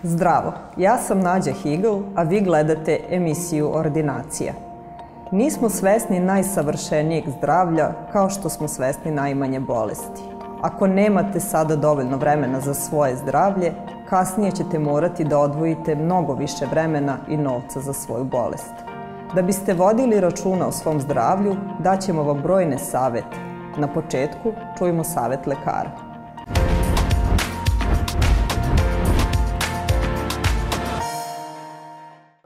Zdravo, ja sam Nađa Higl, a vi gledate emisiju Ordinacija. Nismo svesni najsavršenijeg zdravlja kao što smo svesni najmanje bolesti. Ako nemate sada dovoljno vremena za svoje zdravlje, kasnije ćete morati da odvojite mnogo više vremena i novca za svoju bolest. Da biste vodili računa o svom zdravlju, daćemo vam brojne savete. Na početku čujemo savet lekara.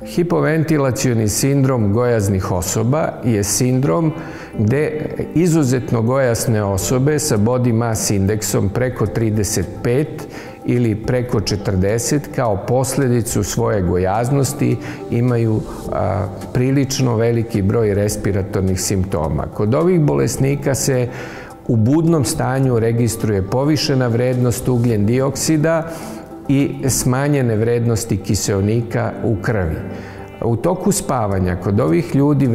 Hipoventilacioni sindrom gojaznih osoba je sindrom gde izuzetno gojasne osobe sa body mass indeksom preko 35 ili preko 40 kao posledicu svoje gojaznosti imaju prilično veliki broj respiratornih simptoma. Kod ovih bolesnika se u budnom stanju registruje povišena vrednost ugljen dioksida i smanjene vrednosti kiseonika u krvi. U toku spavanja kod ovih ljudi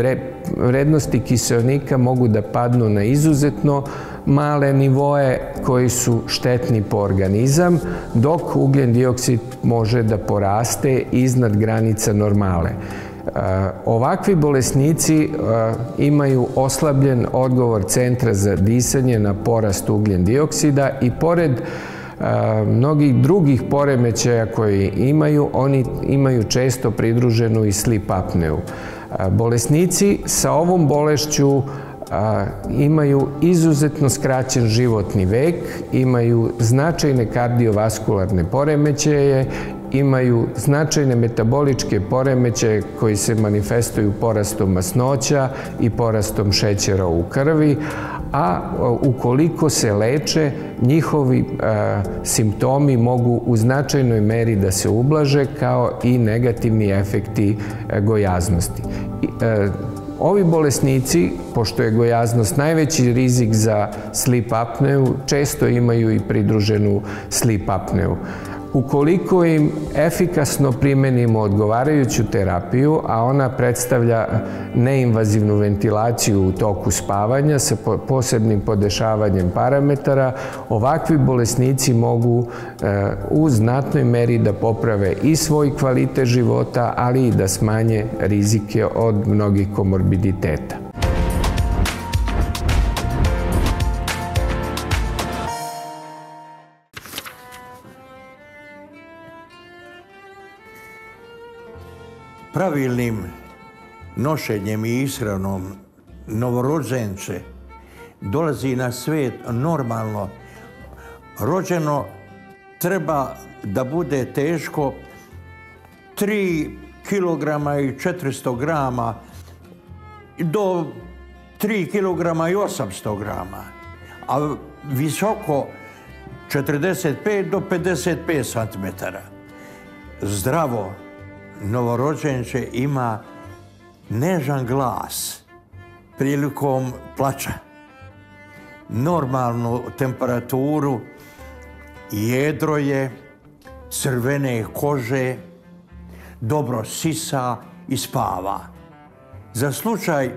vrednosti kiseonika mogu da padnu na izuzetno male nivoe koji su štetni po organizam, dok ugljen dioksid može da poraste iznad granica normale. Ovakvi bolesnici imaju oslabljen odgovor centra za disanje na porast ugljen dioksida i pored mnogih drugih poremećaja koji imaju, oni imaju često pridruženu i sleep apneu. Bolesnici sa ovom bolešću imaju izuzetno skraćen životni vek, imaju značajne kardiovaskularne poremećaje, imaju značajne metaboličke poremećaje koji se manifestuju porastom masnoća i porastom šećera u krvi, a ukoliko se leče, njihovi simptomi mogu u značajnoj meri da se ublaže kao i negativni efekti gojaznosti. Ovi bolesnici, pošto je gojaznost najveći rizik za sleep apneu, često imaju i pridruženu sleep apneu. Ukoliko im efikasno primenimo odgovarajuću terapiju, a ona predstavlja neinvazivnu ventilaciju u toku spavanja sa posebnim podešavanjem parametara, ovakvi bolesnici mogu u znatnoj meri da poprave i svoj kvalitet života, ali i da smanje rizike od mnogih komorbiditeta. Pravilnim nošenjem i ishranom novorođenče dolazi na svet normalno. Rođeno treba da bude teško 3 kilograma i 400 grama do 3 kilograma i 800 grama, a visoko 45 do 55 santimetara. Zdravo novorođenče ima nežan glas prilikom plača, normalnu temperaturu, jedro je, crvene kože, dobro sisa i spava. Za slučaj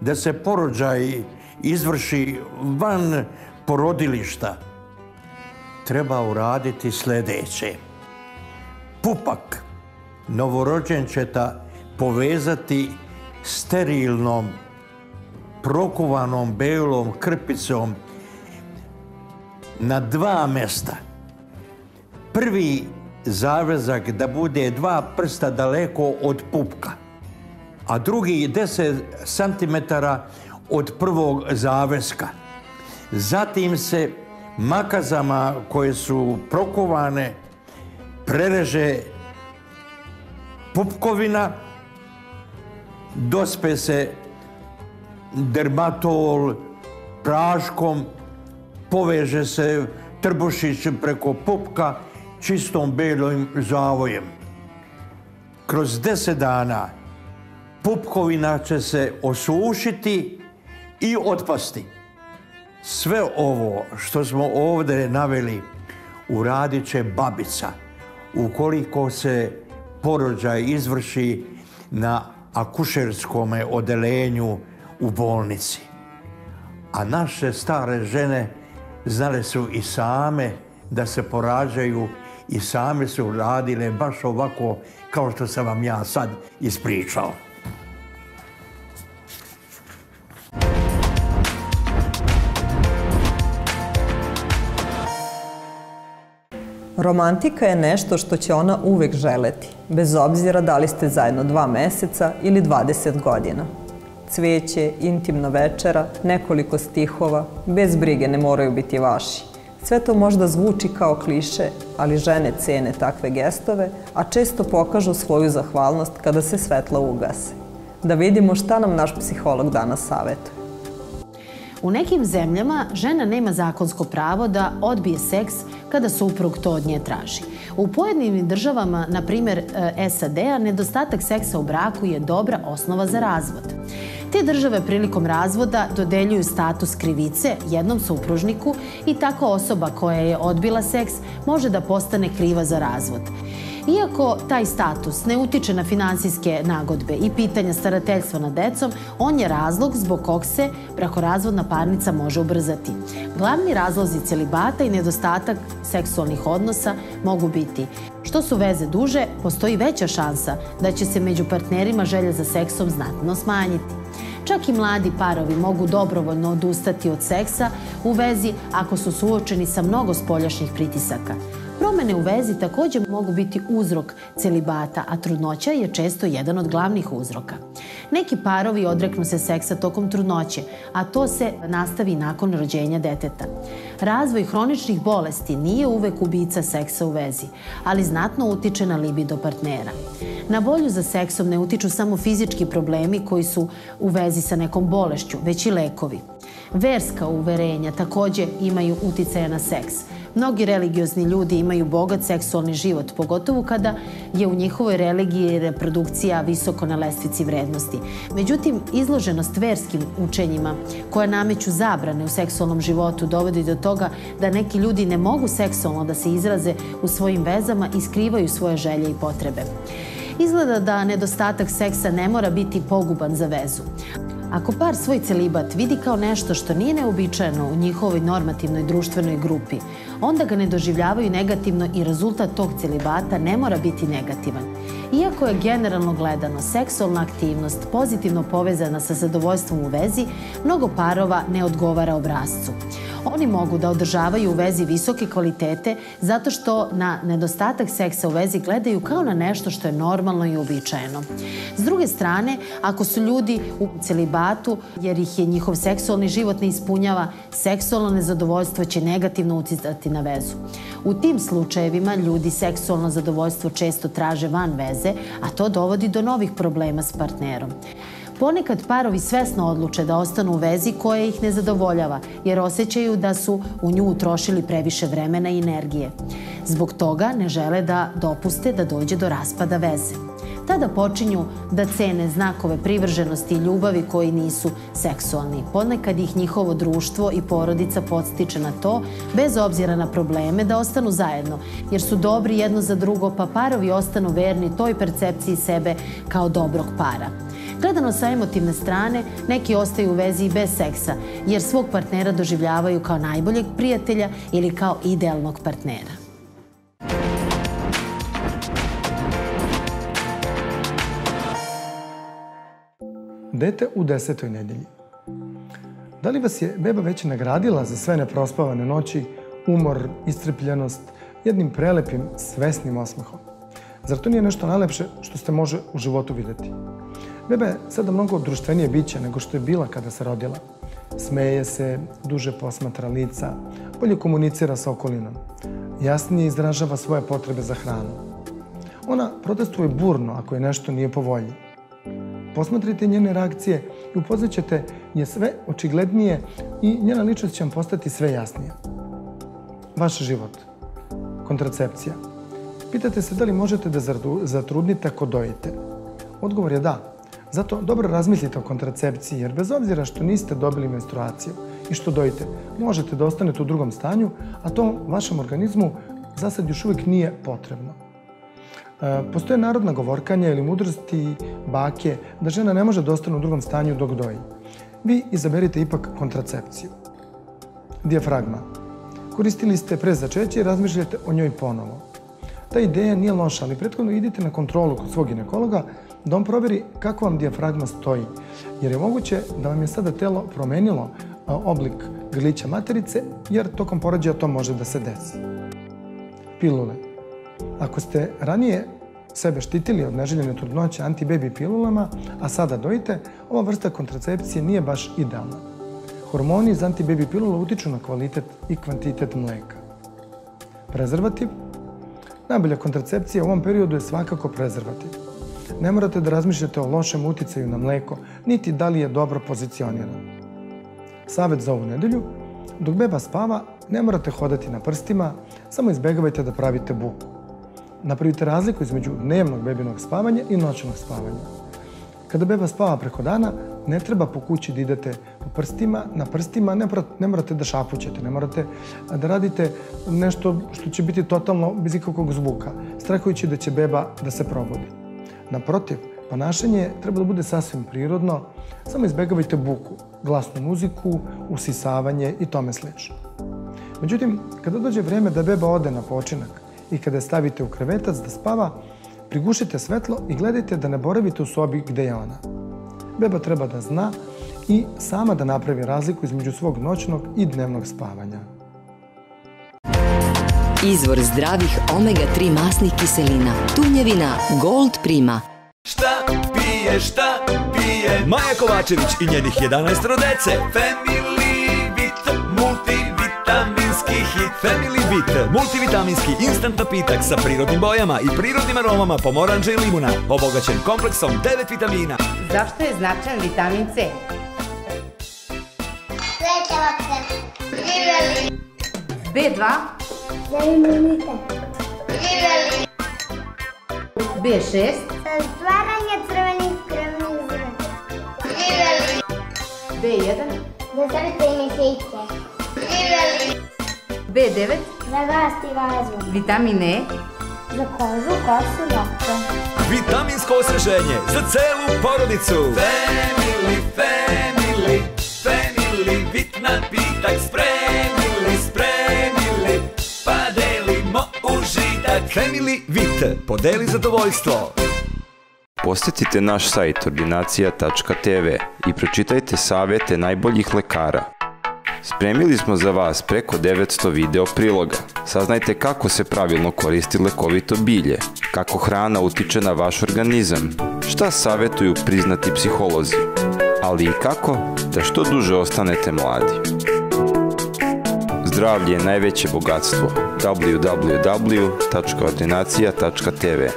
da se porođaj izvrši van porodilišta, treba uraditi sljedeće. Pupak novorođenčeta povezati sterilnom, prokuvanom belom krpicom na 2 mesta. Prvi zavezak da bude 2 prsta daleko od pupka, a drugi 10 centimetara od prvog zaveska. Zatim se makazama koje su prokuvane prereže pupkovina, dospe se dermatol praškom, poveže se trbušić preko pupka čistom belim zavojem. Kroz 10 dana pupkovina će se osušiti i otpasti. Sve ovo što smo ovdje naveli uradit će babica ukoliko se porođaj izvrši na akušerskom odelenju u bolnici. A naše stare žene znale su i same da se porađaju i same su radile baš ovako kao što sam vam ja sad ispričao. Romantika je nešto što će ona uvek želeti, bez obzira da li ste zajedno 2 meseca ili 20 godina. Cvijeće, intimna večera, nekoliko stihova, bez brige ne moraju biti vaši. Sve to možda zvuči kao kliše, ali žene cene takve gestove, a često pokažu svoju zahvalnost kada se svetla ugase. Da vidimo šta nam naš psiholog danas savetuje. U nekim zemljama žena nema zakonsko pravo da odbije seks kada suprug to od nje traži. U pojedinim državama, na primjer SAD-a, nedostatak seksa u braku je dobra osnova za razvod. Te države prilikom razvoda dodeljuju status krivice jednom supružniku i tako osoba koja je odbila seks može da postane kriva za razvod. Iako taj status ne utiče na finansijske nagodbe i pitanja starateljstva nad decom, on je razlog zbog kog se brakorazvodna parnica može ubrzati. Glavni razlozi celibata i nedostatak seksualnih odnosa mogu biti: što su veze duže, postoji veća šansa da će se među partnerima želja za seksom znatno smanjiti. Čak i mladi parovi mogu dobrovoljno odustati od seksa u vezi ako su suočeni sa mnogo spoljašnjih pritisaka. Promene u vezi također mogu biti uzrok celibata, a trudnoća je često jedan od glavnih uzroka. Neki parovi odreknu se seksa tokom trudnoće, a to se nastavi nakon rođenja deteta. Razvoj hroničnih bolesti nije uvek ubica seksa u vezi, ali znatno utiče na libido partnera. Na volju za seksom ne utiču samo fizički problemi koji su u vezi sa nekom bolešću, već i lekovi. Verska uverenja također imaju uticaja na seks. Mnogi religiozni ljudi imaju bogat seksualni život, pogotovo kada je u njihovoj religiji reprodukcija visoko na lestvici vrednosti. Međutim, izloženost verskim učenjima koja nameću zabrane u seksualnom životu dovodi do toga da neki ljudi ne mogu seksualno da se izraze u svojim vezama i skrivaju svoje želje i potrebe. Izgleda da nedostatak seksa ne mora biti poguban za vezu. Ako par svoj celibat vidi kao nešto što nije neobičajeno u njihovoj normativnoj društvenoj grupi, onda ga ne doživljavaju negativno i rezultat tog celibata ne mora biti negativan. Iako je generalno gledano seksualna aktivnost pozitivno povezana sa zadovoljstvom u vezi, mnogo parova ne odgovara obrascu. Oni mogu da održavaju u vezi visoke kvalitete zato što na nedostatak seksa u vezi gledaju kao na nešto što je normalno i uobičajeno. S druge strane, ako su ljudi u celibatu jer ih je njihov seksualni život ne ispunjava, seksualno nezadovoljstvo će negativno uticati na vezu. U tim slučajevima ljudi seksualno zadovoljstvo često traže van veze, a to dovodi do novih problema s partnerom. Ponekad parovi svesno odluče da ostanu u vezi koja ih ne zadovoljava, jer osjećaju da su u nju utrošili previše vremena i energije. Zbog toga ne žele da dopuste da dođe do raspada veze. Tada počinju da cene znakove privrženosti i ljubavi koji nisu seksualni. Ponekad ih njihovo društvo i porodica podstiče na to, bez obzira na probleme, da ostanu zajedno, jer su dobri jedno za drugo, pa parovi ostanu verni toj percepciji sebe kao dobrog para. Gledano sa emotivne strane, neki ostaju u vezi i bez seksa, jer svog partnera doživljavaju kao najboljeg prijatelja ili kao idealnog partnera. Dete u 10. nedelji. Da li vas je beba već nagradila za sve neprospavane noći, umor, iscrpljenost, jednim prelepim, svesnim osmehom? Zar to nije nešto najlepše što ste može u životu vidjeti? Beba je sada mnogo društvenije biće nego što je bila kada se rodila. Smeje se, duže posmatra lica, bolje komunicira sa okolinom. Jasnije izražava svoje potrebe za hranu. Ona protestuje burno ako je nešto nije po volji. Posmatrite njene reakcije i upoznaćete je sve očiglednije i njena ličnost će vam postati sve jasnija. Vaš život. Kontracepcija. Pitate se da li možete da zatrudnite ako dojite. Odgovor je da. Zato dobro razmislite o kontracepciji, jer bez obzira što niste dobili menstruaciju i što dojite, možete da ostanete u drugom stanju, a to vašem organizmu za sad još uvijek nije potrebno. Postoje narodna govorkanja ili mudrosti bake da žena ne može da ostane u drugom stanju dok doji. Vi izaberite ipak kontracepciju. Dijafragma. Koristili ste pre začeće i razmišljate o njoj ponovo. Ta ideja nije loša, ali prethodno idite na kontrolu kod svog ginekologa da on proveri kako vam dijafragma stoji. Jer je moguće da vam je sada telo promenilo oblik grlića materice, jer tokom porođaja to može da se desi. Pilule. Ako ste ranije sebe štitili od neželjene trudnoće antibaby pilulama, a sada dojite, ova vrsta kontracepcije nije baš idealna. Hormoni iz antibaby pilula utiču na kvalitet i kvantitet mleka. Prezervativ. Najbolja kontracepcija u ovom periodu je svakako prezervativ. Ne morate da razmišljate o lošem uticaju na mleko, niti da li je dobro pozicionirano. Savet za ovu nedelju: dok beba spava, ne morate hodati na prstima, samo izbegavajte da pravite buku. Napravite razliku između dnevnog bebinog spavanja i noćnog spavanja. Kada beba spava preko dana, ne treba po kući da idete po prstima, na prstima, ne morate da šapućete, ne morate da radite nešto što će biti totalno bez ikakvog zvuka, strahujući da će beba da se probudi. Naprotiv, ponašanje treba da bude sasvim prirodno, samo izbegavajte buku, glasnu muziku, usisavanje i tome slično. Međutim, kada dođe vreme da beba ode na počinak i kada je stavite u krevetac da spava, prigušite svetlo i gledajte da ne boravite u sobi gde je ona. Beba treba da zna i sama da napravi razliku između svog noćnog i dnevnog spavanja. Izvor zdravih omega-3 masnih kiselina. Tunjevina Gold Prima. Šta pije Maja Kovačević i njenih 11 dece? Family Vit, multivitaminski hit. Family Vit, multivitaminski instant napitak sa prirodnim bojama i prirodnim aromama pomoranđa i limuna, obogaćen kompleksom 9 vitamina. Zašto je značajan vitamin C? B2 za imunitet. B6 za stvaranje crvenih krvnih zrnaca. B1 za srce i mišiće. B9 za rast i razvoj. Vitamin E za kožu, kosu i nokte. Vitaminsko osveženje za celu porodicu. Family Vit napitak spremili, pa delimo užitak. Family Vit, podeli zadovoljstvo. Posjetite naš sajt ordinacija.tv i pročitajte savjete najboljih lekara. Spremili smo za vas preko 900 video priloga. Saznajte kako se pravilno koristi lekovito bilje, kako hrana utiče na vaš organizam, šta savjetuju priznati psiholozi, ali i kako da što duže ostanete mladi. Zdravlje je najveće bogatstvo. www.ordinacija.tv.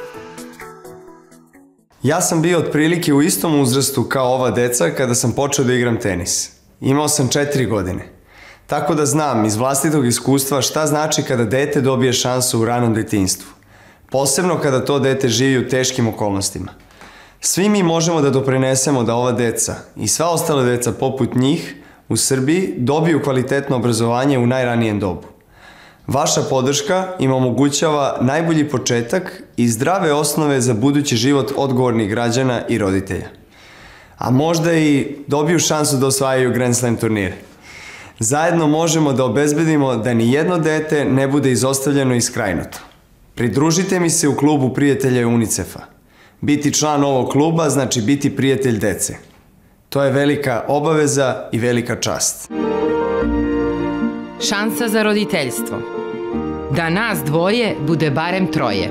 Ja sam bio otprilike u istom uzrastu kao ova deca kada sam počeo da igram tenis. Imao sam 4 godine. Tako da znam iz vlastitog iskustva šta znači kada dete dobije šansu u ranom detinjstvu. Posebno kada to dete živi u teškim okolnostima. Svi mi možemo da doprinesemo da ova deca i sva ostala deca poput njih u Srbiji dobiju kvalitetno obrazovanje u najranijem dobu. Vaša podrška im omogućava najbolji početak i zdrave osnove za budući život odgovornih građana i roditelja. A možda i dobiju šansu da osvajaju Grand Slam turnire. Zajedno možemo da obezbedimo da ni jedno dete ne bude izostavljeno i skrajnuto. Pridružite mi se u klubu prijatelja UNICEF-a. Biti član ovog kluba znači biti prijatelj dece. To je velika obaveza i velika čast. Šansa za roditeljstvo. Da nas dvoje bude barem troje.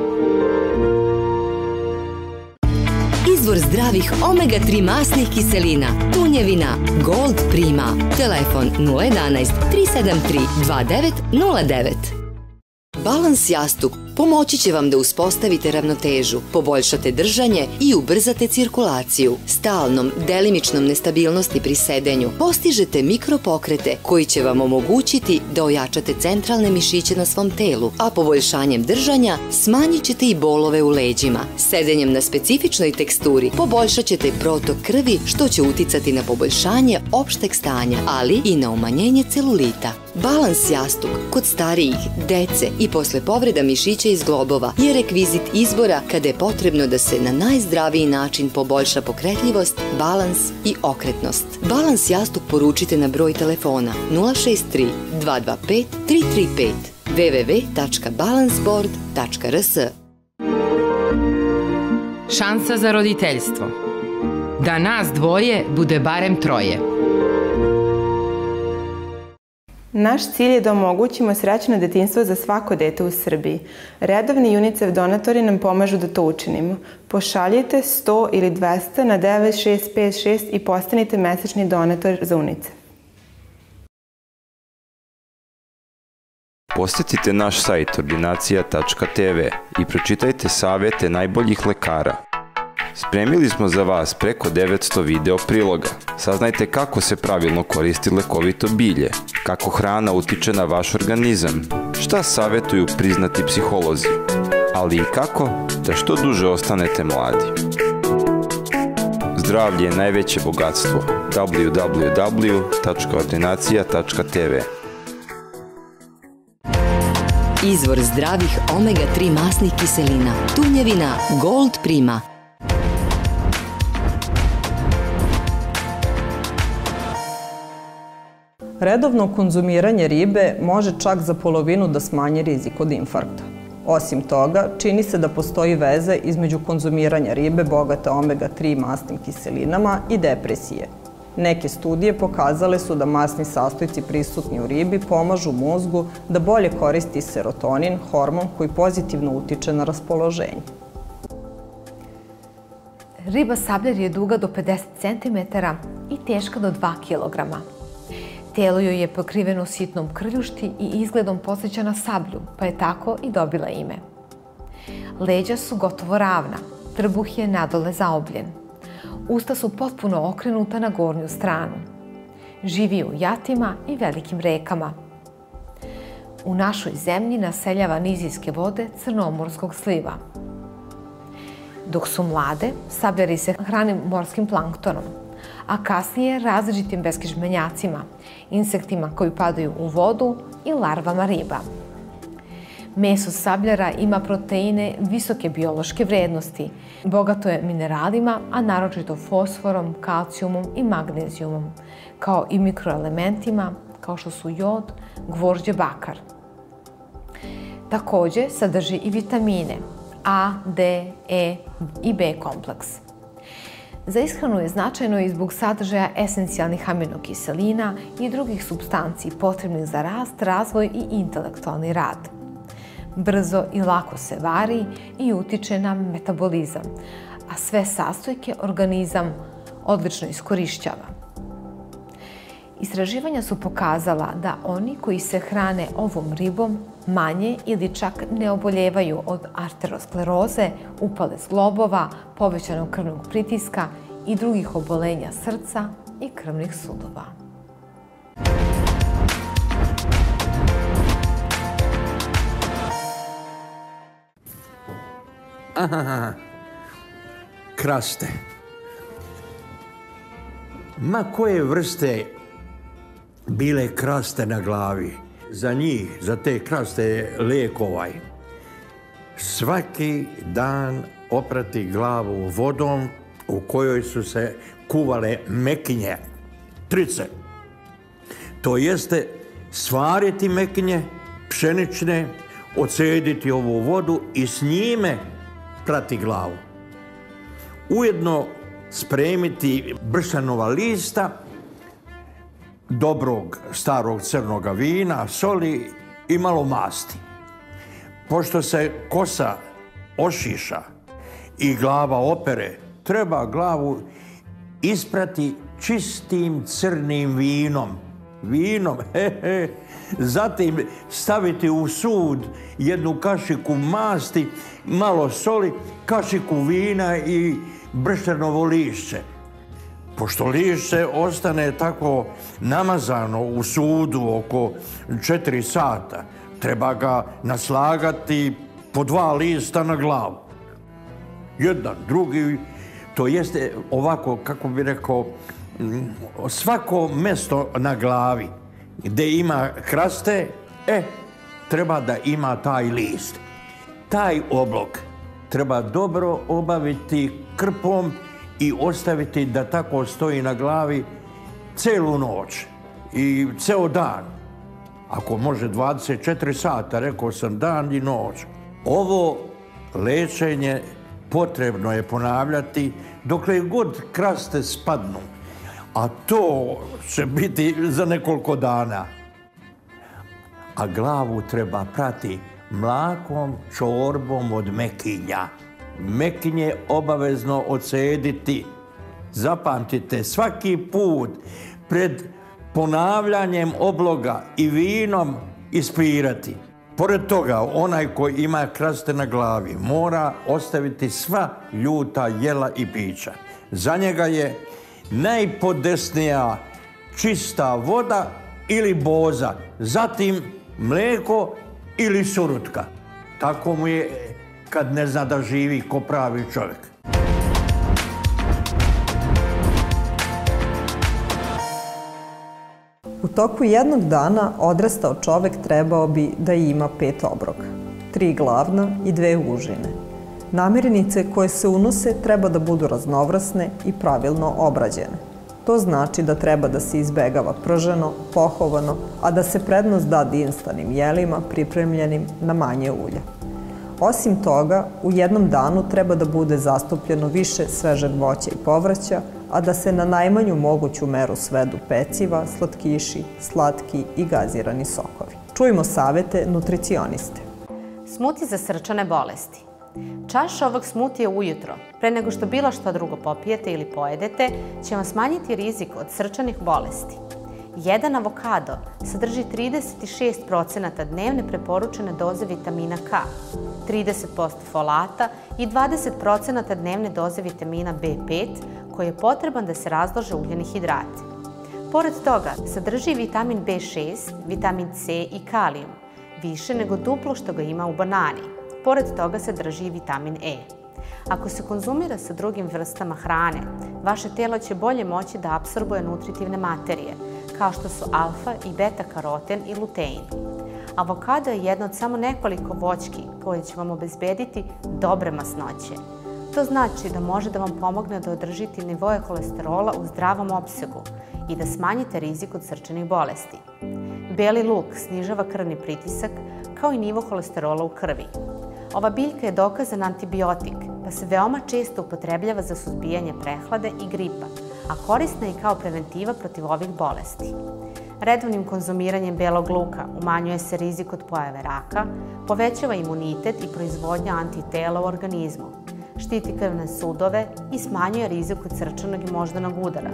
Izvor zdravih omega-3 masnih kiselina. Tunjevina Gold Prima. Telefon 011 373 2909. Balans jastuk pomoći će vam da uspostavite ravnotežu, poboljšate držanje i ubrzate cirkulaciju. Stalnom, delimičnom nestabilnosti pri sedenju postižete mikropokrete koji će vam omogućiti da ojačate centralne mišiće na svom telu, a poboljšanjem držanja smanjit ćete i bolove u leđima. Sedenjem na specifičnoj teksturi poboljšat ćete protok krvi, što će uticati na poboljšanje opšteg stanja, ali i na umanjenje celulita. Balans jastuk kod starijih, dece i posle povreda mišića i zglobova je rekvizit izbora kada je potrebno da se na najzdraviji način poboljša pokretljivost, balans i okretnost. Balans jastuk poručite na broj telefona 063 225 335. www.balanceboard.rs. Šansa za roditeljstvo. Da nas dvoje bude barem troje. Naš cilj je da omogućimo srećno detinjstvo za svako dete u Srbiji. Redovni UNICEF donatori nam pomažu da to učinimo. Pošaljite 100 ili 200 na 9656 i postanite mesečni donator za UNICEF. Posetite naš sajt ordinacija.tv i pročitajte savete najboljih lekara. Spremili smo za vas preko 900 video priloga. Saznajte kako se pravilno koristi lekovito bilje, kako hrana utiče na vaš organizam, šta savjetuju priznati psiholozi, ali i kako da što duže ostanete mladi. Zdravlje je najveće bogatstvo. www.ordinacija.tv. Izvor zdravih omega-3 masnih kiselina. Tunjevina Gold Prima. Redovno konzumiranje ribe može čak za polovinu da smanji rizik od infarkta. Osim toga, čini se da postoji veza između konzumiranja ribe bogate omega-3 masnim kiselinama i depresije. Neke studije pokazale su da masni sastojci prisutni u ribi pomažu mozgu da bolje koristi serotonin, hormon koji pozitivno utiče na raspoloženje. Riba sabljar je duga do 50 cm i teška do 2 kg. Telo joj je pokriveno sitnom krljušti i izgledom podsjeća na sablju, pa je tako i dobila ime. Leđa su gotovo ravna, trbuh je nadole zaobljen. Usta su potpuno okrenuta na gornju stranu. Živi u jatima i velikim rekama. U našoj zemlji naseljava nizijske vode Crnomorskog sliva. Dok su mlade, sabljari se hrane morskim planktonom, a kasnije različitim beskižmenjacima, insektima koji padaju u vodu i larvama riba. Meso sabljara ima proteine visoke biološke vrednosti, bogato je mineralima, a naročito fosforom, kalcijumom i magnezijumom, kao i mikroelementima kao što su jod, gvožđe, bakar. Takođe sadrži i vitamine A, D, E i B kompleks. Za ishranu je značajno i zbog sadržaja esencijalnih aminokiselina i drugih supstanci potrebnih za rast, razvoj i intelektualni rad. Brzo i lako se vari i utiče na metabolizam, a sve sastojke organizam odlično iskorišćava. Istraživanja su pokazala da oni koji se hrane ovom ribom manje ili čak ne oboljevaju od arteroskleroze, upale zglobova, povećanog krvnog pritiska i drugih obolenja srca i krvnih sudova. Aha, kraste. Ma koje vrste bile kraste na glavi, za njih, za te kraste je lijek ovaj. Svaki dan oprati glavu vodom u kojoj su se kuvale mekinje, trice. To jeste svariti mekinje pšenične, ocediti ovu vodu i s njime prati glavu. Ujedno spremiti bršanova lista, dobrog starog crnog vina, soli i malo masti. Pošto se kosa ošiša i glava opere, treba glavu isprati čistim crnim vinom. Zatim staviti u sud jednu kašiku masti, malo soli, kašiku vina i brštenovo lišće. Pošto lišće ostane tako namazano u sudu oko 4 sata, treba ga naslagati po 2 lista na glavu. Jedan, drugi, to jeste ovako, kako bi rekao, svako mesto na glavi gde ima kraste, treba da ima taj list. Taj oblok treba dobro obaviti krpom i ostaviti da tako stoji na glavi celu noć i ceo dan. ako može 24 sata, rekao sam dan i noć. Ovo lečenje potrebno je ponavljati dokle god kraste spadnu, a to će biti za nekoliko dana. A glavu treba prati mlakom čorbom od mekinja. Mekinje obavezno odcediti. Zapamtite, svaki put pred ponavljanjem obloga i vinom ispirati. Pored toga, onaj koji ima kraste na glavi mora ostaviti sva ljuta jela i pića. Za njega je najpodesnija čista voda ili boza, zatim mlijeko ili surutka. Tako mu je kad ne zna da živi ko pravi čovjek. U toku jednog dana odrastao čovek trebao bi da ima 5 obroka, 3 glavna i 2 užine. Namirnice koje se unose treba da budu raznovrsne i pravilno obrađene. To znači da treba da se izbegava prženo, pohovano, a da se prednost da dinstanim jelima pripremljenim na manje ulja. Osim toga, u jednom danu treba da bude zastupljeno više svežeg voća i povrća, a da se na najmanju moguću meru svedu peciva, slatkiši, slatki i gazirani sokovi. Čujmo savete nutricioniste. Smuti za srčane bolesti. Čaša ovog smutija ujutro, pre nego što bilo što drugo popijete ili pojedete, će vam smanjiti rizik od srčanih bolesti. Jedan avokado sadrži 36% dnevne preporučene doze vitamina K, 30% folata i 20% dnevne doze vitamina B5, koji je potreban da se razlože ugljeni hidrati. Pored toga, sadrži vitamin B6, vitamin C i kalijum, više nego duplo što ga ima u banani. Pored toga sadrži i vitamin E. Ako se konzumira sa drugim vrstama hrane, vaše telo će bolje moći da apsorbuje nutritivne materije, kao što su alfa i beta karoten i lutein. Avokado je jedno od samo nekoliko voćki koje će vam obezbediti dobre masnoće. To znači da može da vam pomogne da održite nivoe kolesterola u zdravom opsegu i da smanjite rizik od srčanih bolesti. Beli luk snižava krvni pritisak kao i nivo kolesterola u krvi. Ova biljka je dokazan antibiotik, pa se veoma često upotrebljava za suzbijanje prehlade i gripa, a korisna je kao preventiva protiv ovih bolesti. Redovnim konzumiranjem belog luka umanjuje se rizik od pojave raka, povećava imunitet i proizvodnja antitela u organizmu, štiti krvne sudove i smanjuje rizik od srčanog i moždanog udara.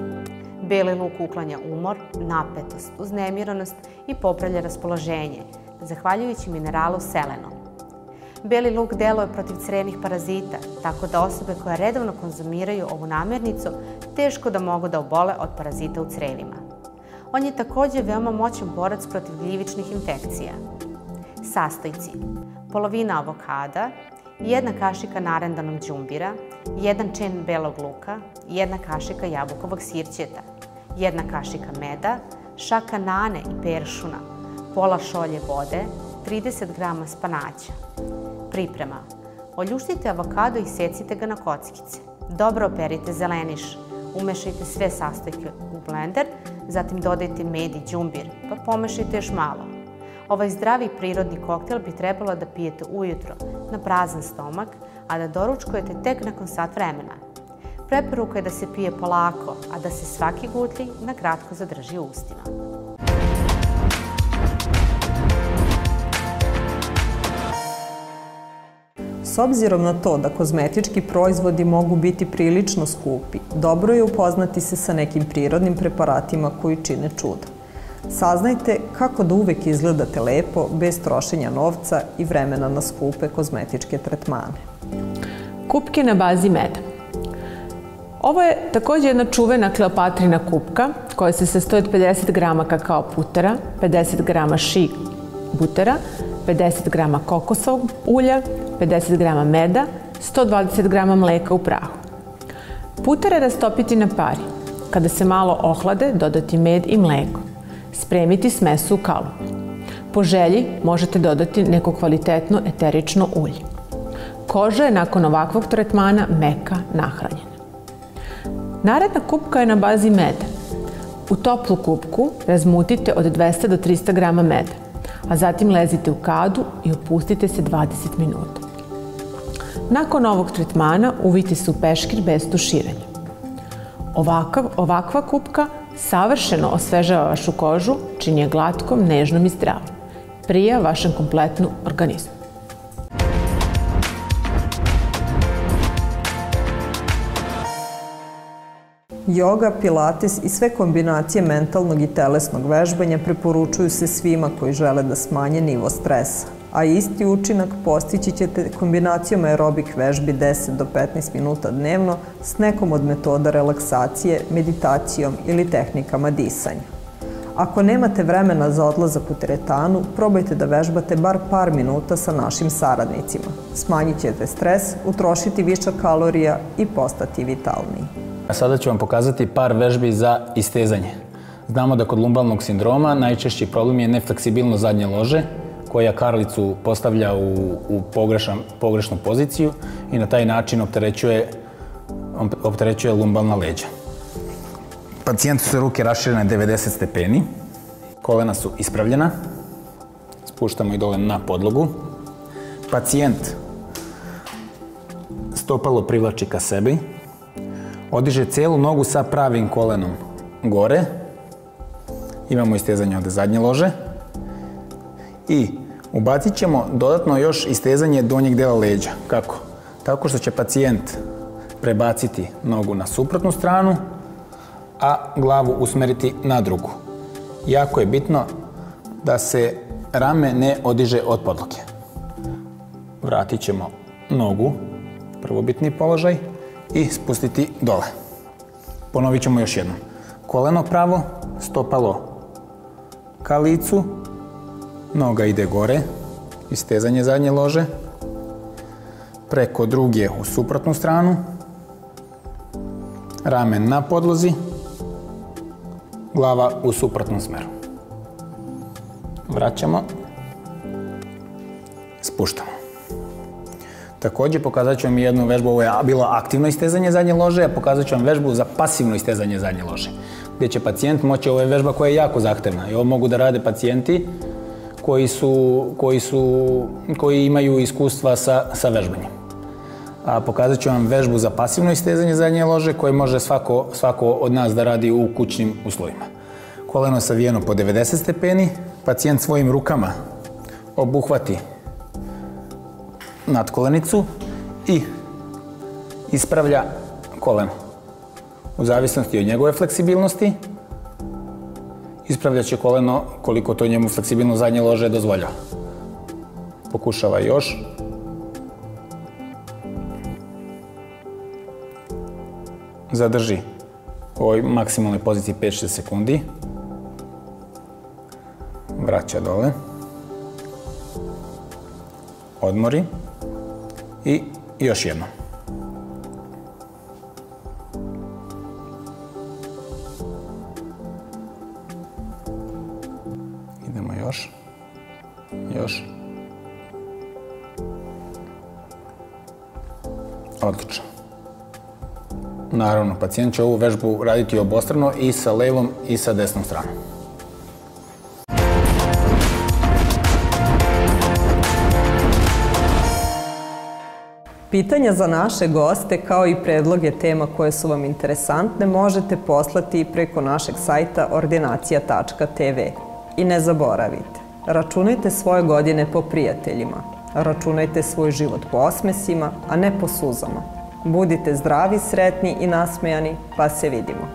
Beli luk uklanja umor, napetost, uznemiranost i popravlja raspoloženje, zahvaljujući mineralu selenu. Beli luk deluje protiv crevnih parazita, tako da osobe koje redovno konzumiraju ovu namirnicu teško da mogu da obole od parazita u crevima. On je također veoma moćan borac protiv gljivičnih infekcija. Sastojci: polovina avokada, 1 kašika narendanog đumbira, 1 čen belog luka, 1 kašika jabukovog sirćeta, 1 kašika meda, šaka nane i peršuna, pola šolje vode, 30 g spanaća. Priprema: oljuštite avokado i secite ga na kockice. Dobro operite zeleniš. Umešajte sve sastojke u blender, zatim dodajte med i đumbir, pa pomešajte još malo. Ovaj zdravi prirodni koktel bi trebalo da pijete ujutro na prazan stomak, a da doručkujete tek nakon sat vremena. Preporuka je da se pije polako, a da se svaki gutlji na kratko zadrži u ustima. S obzirom na to da kozmetički proizvodi mogu biti prilično skupi, dobro je upoznati se sa nekim prirodnim preparatima koji čine čuda. Saznajte kako da uvek izgledate lepo, bez trošenja novca i vremena na skupe kozmetičke tretmane. Kupke na bazi meda. Ovo je također jedna čuvena Kleopatrina kupka koja se sastoji od 50 g kakao putera, 50 g ši butera, 50 g kokosovog ulja, 50 g meda, 120 g mleka u prahu. Putere rastopiti na pari. Kada se malo ohlade, dodati med i mleko. Spremiti smesu u kalup. Po želji možete dodati neko kvalitetno eterično ulje. Koža je nakon ovakvog tretmana meka, nahranjena. Naredna kupka je na bazi meda. U toplu kupku razmutite od 200 do 300 g meda. a zatim lezite u kadu i opustite se 20 minuta. Nakon ovog tretmana uvijte se u peškir bez tuširanja. Ovakva kupka savršeno osvežava vašu kožu, čini je glatkom, nežnom i zdravom. Prija vašem kompletnom organizmu. Joga, pilates i sve kombinacije mentalnog i telesnog vežbanja preporučuju se svima koji žele da smanje nivo stresa, a isti učinak postići ćete kombinacijom aerobik vežbi 10 do 15 minuta dnevno s nekom od metoda relaksacije, meditacijom ili tehnikama disanja. Ako nemate vremena za odlazak u teretanu, probajte da vežbate bar par minuta sa našim saradnicima. Smanjit ćete stres, utrošiti višak kalorija i postati vitalniji. A sada ću vam pokazati par vežbi za istezanje. Znamo da kod lumbalnog sindroma najčešći problem je nefleksibilno zadnje lože, koja karlicu postavlja u pogrešnu poziciju i na taj način opterećuje lumbalna leđa. Pacijentu su ruke raširene 90 stepeni, kolena su ispravljena, spuštamo ih dole na podlogu. Pacijent stopalo privlači ka sebi, odiže celu nogu sa pravim kolenom gore, imamo istezanje ovde zadnje lože i ubacit ćemo dodatno još istezanje donjeg dela leđa. Kako? Tako što će pacijent prebaciti nogu na suprotnu stranu, a glavu usmeriti na drugu. Jako je bitno da se rame ne odiže od podloge. Vratit ćemo nogu, prvobitni položaj, i spustiti dole. Ponovit ćemo još jednom. Koleno pravo, stopalo ka licu, noga ide gore, istezanje zadnje lože, preko druge u suprotnu stranu, ramen na podlozi, glava u suprotnom smeru. Vraćamo, spuštamo. Također pokazat ću vam jednu vežbu, ovo je bilo aktivno istezanje zadnje lože, a pokazat ću vam vežbu za pasivno istezanje zadnje lože, gdje će pacijent moći, ovo je vežba koja je jako zahtevna i ovo mogu da rade pacijenti koji imaju iskustva sa vežbanjem. A pokazat ću vam vežbu za pasivno istezanje zadnje lože koje može svako od nas da radi u kućnim uslovima. Koleno savijeno po 90 stepeni, pacijent svojim rukama obuhvati nadkolenicu i ispravlja koleno. U zavisnosti od njegove fleksibilnosti, ispravlja će koleno koliko to njemu fleksibilno zadnje lože dozvoljava. Pokušava još. Zadrži u ovoj maksimalnoj poziciji 5-6 sekundi. Vraća dole. Odmori. I još jedno. Idemo još. Još. Odlično. Naravno, pacijent će ovu vežbu raditi obostrano i sa levom i sa desnom stranom. Pitanja za naše goste kao i predloge tema koje su vam interesantne možete poslati preko našeg sajta ordinacija.tv. I ne zaboravite, računajte svoje godine po prijateljima, računajte svoj život po osmesima, a ne po suzama. Budite zdravi, sretni i nasmejani, pa se vidimo.